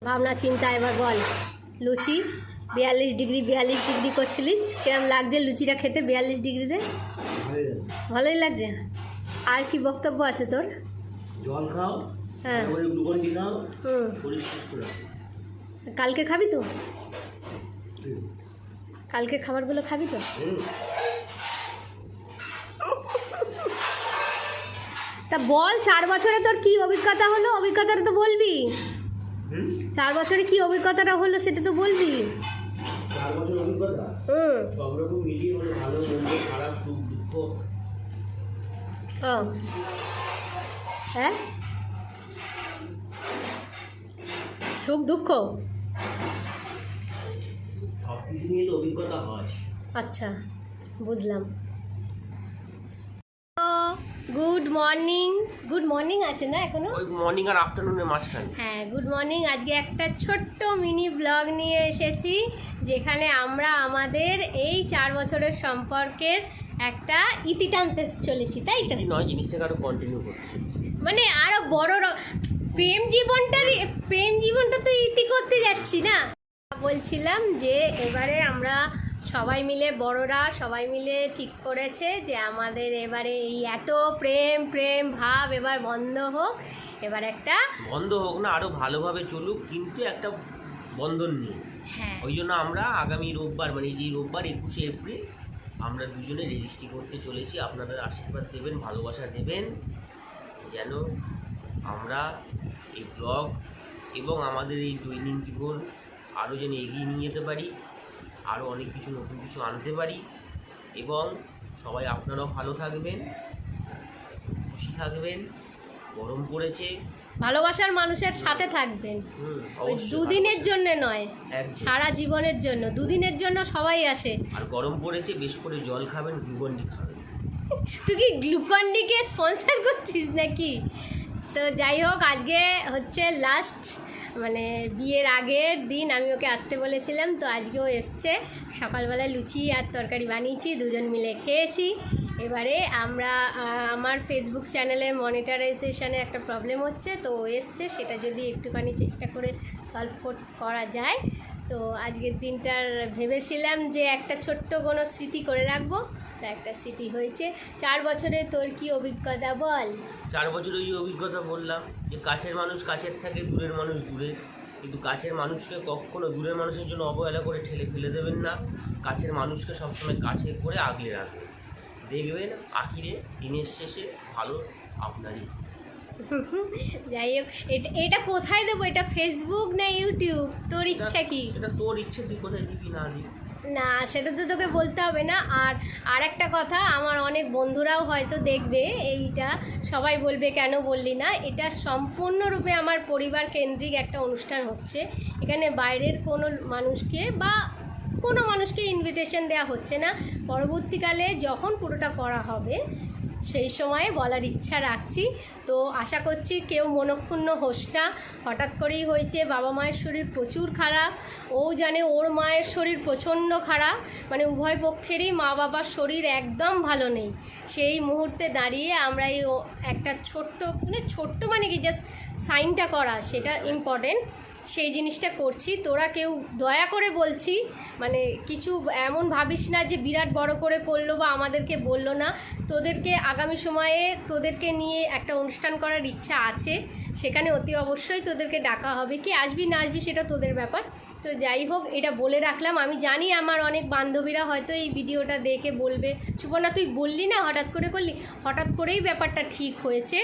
ভাবনা চিন্তা এবার বল। লুচি 42 ডিগ্রি করছিলিস, কিরম লাগছে লুচিটা খেতে 42 ডিগ্রিতে? ভালোই লাগছে। আর কি বক্তব্য আছে তোর? জল খাও, হ্যাঁ, গ্লুকন ডি খাও, কালকে খাবি তো? কালকে খাবারগুলো খাবি তো? তা বল, 4 বছরে তোর কি অভিজ্ঞতা হলো? অভিজ্ঞতাটা তো বলবি। 4 বছরে কি অভিজ্ঞতাটা হলো সেটা তো বলবি। 4 বছর অভিজ্ঞতা সব রকম মিলিয়ে মানে ভালো মন্দ খারাপ সুখ দুঃখ। ও হ্যাঁ, সুখ দুঃখ সব কিছু নিয়ে তো অভিজ্ঞতা হয়। আচ্ছা, বুঝলাম। Good morning. গুড মর্নিং আছে না এখনো? ওই মর্নিং আর আফটারনুনের মাঝখানে। হ্যাঁ, গুড মর্নিং। আজকে একটা ছোট্ট মিনি ব্লগ নিয়ে এসেছি, যেখানে আমরা আমাদের এই 4 বছরের সম্পর্কের একটা ইতি টানতে চলেছি, তাই তো? নয়, জিনিসটাকে আরো কন্টিনিউ করছি, মানে আরো বড় প্রেম জীবনটা তো ইতি করতে যাচ্ছি না। বলছিলাম যে এবারে আমরা সবাই মিলে, বড়রা সবাই মিলে ঠিক করেছে যে আমাদের এবারে এই এত প্রেম ভাব এবার বন্ধ হোক। এবার একটা বন্ধ হোক না, আরো ভালোভাবে চলুক, কিন্তু একটা বন্ধন নিয়ে। হ্যাঁ, ওই জন্য আমরা আগামী রোববার, মানে এই রোববার 21শে এপ্রিল আমরা দুজনে রেজিস্ট্রি করতে চলেছি। আপনাদের আশীর্বাদ দেবেন, ভালোবাসা দেবেন, যেন আমরা এই ব্লগ এবং আমাদের এই দৈনিক জীবন আরও যেন এগিয়ে নিয়ে যেতে পারি, আরও অনেক কিছু নতুন কিছু আনতে পারি। এবং সবাই আপনারাও ভালো থাকবেন, খুশি থাকবেন। গরম পড়েছে, ভালোবাসার মানুষের সাথে থাকবেন। ওই দুদিনের জন্য নয়, সারা জীবনের জন্য। দুদিনের জন্য সবাই আসে। আর গরম পড়েছে, বেশ করে জল খাবেন, গ্লুকন ডি খাবেন। তুই কি গ্লুকন ডিকে স্পন্সর করছিস নাকি? তো যাই হোক, আজকে হচ্ছে লাস্ট, মানে বিয়ের আগের দিন আমি ওকে আসতে বলেছিলাম, তো আজকেও এসছে। সকালবেলায় লুচি আর তরকারি বানিয়েছি, দুজন মিলে খেয়েছি। এবারে আমরা আমার ফেসবুক চ্যানেলের মনিটারাইজেশনে একটা প্রবলেম হচ্ছে, তো ও এসছে, সেটা যদি একটুখানি চেষ্টা করে সলভ করা যায়। তো আজকের দিনটার ভেবেছিলাম যে একটা ছোট্ট কোনো স্মৃতি করে রাখবো, তো একটা স্মৃতি হয়েছে। 4 বছরে তোর কি অভিজ্ঞতা বল? 4 বছরের এই অভিজ্ঞতা বললাম যে কাছের মানুষ কাছের থাকে, দূরের মানুষ দূরে। কিন্তু কাছের মানুষকে কখনো দূরের মানুষের জন্য অবহেলা করে ঠেলে ফেলে দেবেন না। কাছের মানুষকে সবসময় কাছে করে আগলে রাখবেন। দেখবেন আখিরে দিনের শেষে ভালো আপনারই। যাই হোক, এটা কোথায় দেবো? এটা ফেসবুক না ইউটিউব? তোর ইচ্ছা কি? সেটা তোর ইচ্ছে, তুই কোথায় দিবি না দিবি। না, সেটা তো তোকে বলতে হবে না। আর একটা কথা, আমার অনেক বন্ধুরাও হয়তো দেখবে এইটা, সবাই বলবে কেন বললি না। এটা সম্পূর্ণরূপে আমার পরিবার কেন্দ্রিক একটা অনুষ্ঠান হচ্ছে। এখানে বাইরের কোনো মানুষকে বা কোনো মানুষকে ইনভিটেশন দেওয়া হচ্ছে না। পরবর্তীকালে যখন পুরোটা করা হবে সেই সময়ে বলার ইচ্ছা রাখছি। তো আশা করছি কেউ মনক্ষুণ্ণ হোস না। হঠাৎ করেই হয়েছে, বাবা মায়ের শরীর প্রচুর খারাপ, ও জানে ওর মায়ের শরীর প্রচণ্ড খারাপ, মানে উভয় পক্ষেরই মা বাবার শরীর একদম ভালো নেই। সেই মুহূর্তে দাঁড়িয়ে আমরা এই একটা ছোট্ট মানে কি জাস্ট সাইনটা করা, সেটা ইম্পর্টেন্ট, সেই জিনিসটা করছি। তোরা কেউ দয়া করে বলছি, মানে কিছু এমন ভাবিস না যে বিরাট বড় করে করলো বা আমাদেরকে বললো না। তোদেরকে আগামী সময়ে তোদেরকে নিয়ে একটা অনুষ্ঠান করার ইচ্ছা আছে, সেখানে অতি অবশ্যই তোদেরকে ডাকা হবে। কি আসবি না আসবি সেটা তোদের ব্যাপার। তো যাই হোক, এটা বলে রাখলাম। আমি জানি আমার অনেক বান্ধবীরা হয়তো এই ভিডিওটা দেখে বলবে, সুবর্ণা তুই বললি না, হঠাৎ করে করলি। হঠাৎ করেই ব্যাপারটা ঠিক হয়েছে,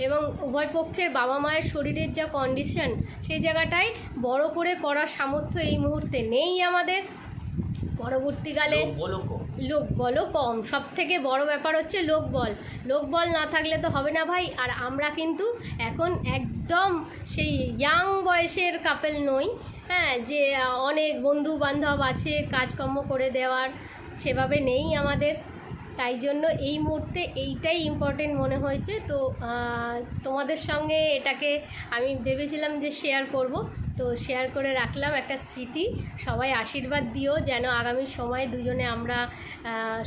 এবং উভয় পক্ষের বাবা মায়ের শরীরের যা কন্ডিশন, সেই জায়গাটায় বড় করে করার সামর্থ্য এই মুহূর্তে নেই আমাদের। পরবর্তীকালে লোক বলো কম, সব থেকে বড় ব্যাপার হচ্ছে লোক বল না থাকলে তো হবে না ভাই। আর আমরা কিন্তু এখন একদম সেই ইয়াং বয়সের কাপেল নই, হ্যাঁ, যে অনেক বন্ধু বান্ধব আছে, কাজকর্ম করে দেওয়ার সেভাবে নেই আমাদের। তাই জন্য এই মুহূর্তে এইটাই ইম্পর্টেন্ট মনে হয়েছে। তো তোমাদের সঙ্গে এটাকে আমি ভেবেছিলাম যে শেয়ার করব, তো শেয়ার করে রাখলাম একটা স্মৃতি। সবাই আশীর্বাদ দিও যেন আগামী সময়ে দুজনে আমরা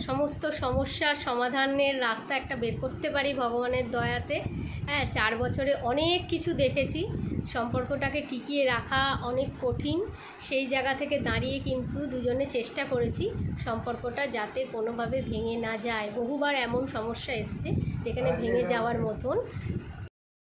সমস্ত সমস্যার সমাধানের রাস্তা একটা বের করতে পারি ভগবানের দয়াতে। হ্যাঁ, 4 বছরে অনেক কিছু দেখেছি, সম্পর্কটাকে টিকিয়ে রাখা অনেক কঠিন। সেই জায়গা থেকে দাঁড়িয়ে কিন্তু দুজনে চেষ্টা করেছি সম্পর্কটা যাতে কোনোভাবে ভেঙে না যায়। বহুবার এমন সমস্যা এসছে যেখানে ভেঙে যাওয়ার মতন।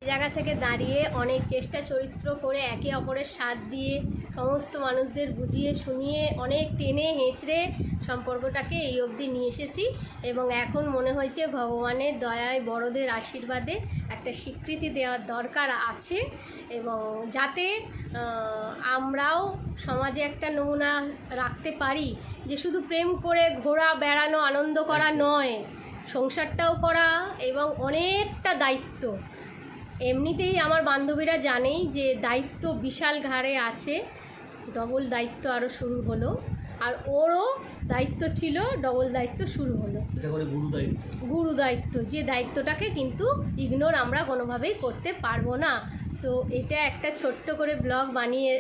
জায়গা থেকে দাঁড়িয়ে অনেক চেষ্টা চরিত্র করে একে অপরের সাথ দিয়ে সমস্ত মানুষদের বুঝিয়ে শুনিয়ে অনেক টেনে হেঁচড়ে সম্পর্কটাকে এই অবধি নিয়ে এসেছি এবং এখন মনে হয়েছে ভগবানের দয়ায় বড়দের আশীর্বাদে একটা স্বীকৃতি দেওয়ার দরকার আছে এবং যাতে আমরাও সমাজে একটা নমুনা রাখতে পারি যে শুধু প্রেম করে ঘোরা বেড়ানো আনন্দ করা নয়, সংসারটাও করা এবং অনেকটা দায়িত্ব। এমনিতেই আমার বান্ধবীরা জানেই যে দায়িত্ব বিশাল ঘাড়ে আছে, ডবল দায়িত্ব আরও শুরু হলো, আর ওরও দায়িত্ব ছিল, ডবল দায়িত্ব শুরু হলো, গুরু দায়িত্ব, যে দায়িত্বটাকে কিন্তু ইগনোর আমরা কোনোভাবেই করতে পারবো না। তো এটা একটা ছোট্ট করে ব্লগ বানিয়ে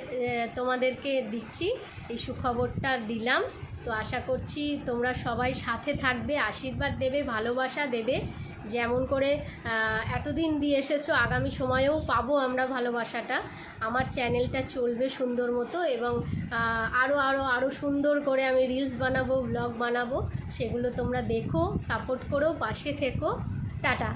তোমাদেরকে দিচ্ছি, এই সুখবরটা দিলাম। তো আশা করছি তোমরা সবাই সাথে থাকবে, আশীর্বাদ দেবে, ভালোবাসা দেবে। যেমন করে এতদিন দিয়ে এসেছো, আগামী সময়েও পাবো আমরা ভালোবাসাটা। আমার চ্যানেলটা চলবে সুন্দর মতো এবং আরও সুন্দর করে আমি রিলস বানাবো, ব্লগ বানাবো, সেগুলো তোমরা দেখো, সাপোর্ট করো, পাশে থেকো। টাটা।